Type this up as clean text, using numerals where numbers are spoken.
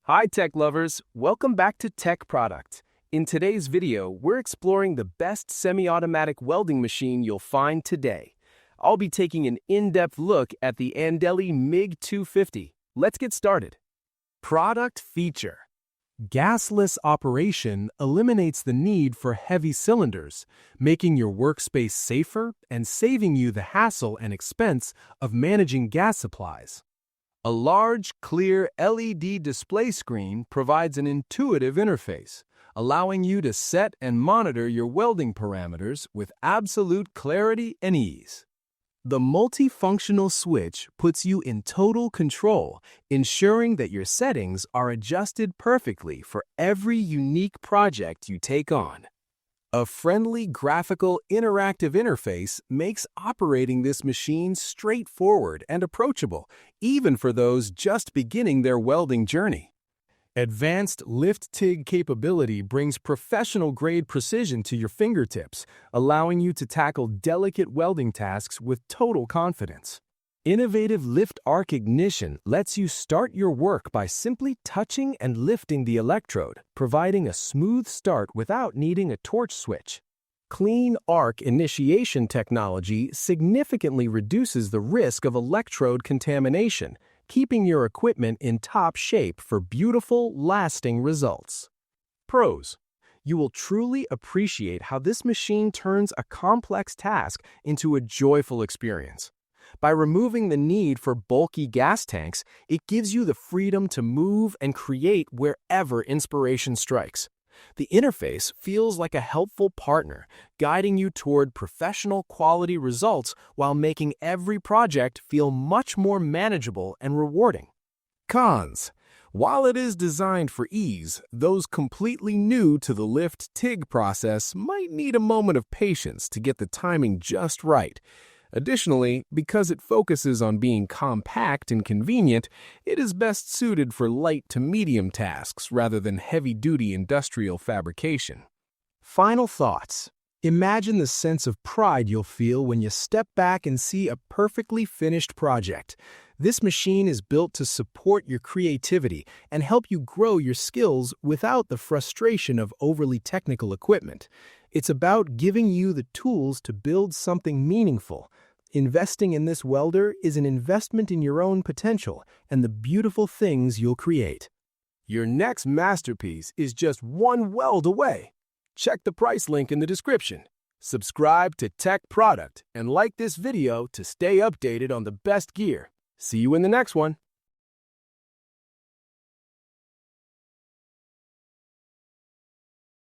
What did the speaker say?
Hi tech lovers, welcome back to Tech Product. In today's video, we're exploring the best semi-automatic welding machine you'll find today. I'll be taking an in-depth look at the Andeli MiG 250. Let's get started. Product feature. Gasless operation eliminates the need for heavy cylinders, making your workspace safer and saving you the hassle and expense of managing gas supplies. A large, clear LED display screen provides an intuitive interface, allowing you to set and monitor your welding parameters with absolute clarity and ease. The multifunctional switch puts you in total control, ensuring that your settings are adjusted perfectly for every unique project you take on. A friendly, graphical, interactive interface makes operating this machine straightforward and approachable, even for those just beginning their welding journey. Advanced lift-TIG capability brings professional-grade precision to your fingertips, allowing you to tackle delicate welding tasks with total confidence. Innovative lift arc ignition lets you start your work by simply touching and lifting the electrode, providing a smooth start without needing a torch switch. Clean arc initiation technology significantly reduces the risk of electrode contamination, keeping your equipment in top shape for beautiful, lasting results. Pros. You will truly appreciate how this machine turns a complex task into a joyful experience. By removing the need for bulky gas tanks, it gives you the freedom to move and create wherever inspiration strikes. The interface feels like a helpful partner, guiding you toward professional quality results while making every project feel much more manageable and rewarding. Cons. While it is designed for ease, those completely new to the lift-TIG process might need a moment of patience to get the timing just right. Additionally, because it focuses on being compact and convenient, it is best suited for light to medium tasks rather than heavy-duty industrial fabrication. Final thoughts. Imagine the sense of pride you'll feel when you step back and see a perfectly finished project. This machine is built to support your creativity and help you grow your skills without the frustration of overly technical equipment. It's about giving you the tools to build something meaningful. Investing in this welder is an investment in your own potential and the beautiful things you'll create. Your next masterpiece is just one weld away. Check the price link in the description. Subscribe to Tech Product and like this video to stay updated on the best gear. See you in the next one.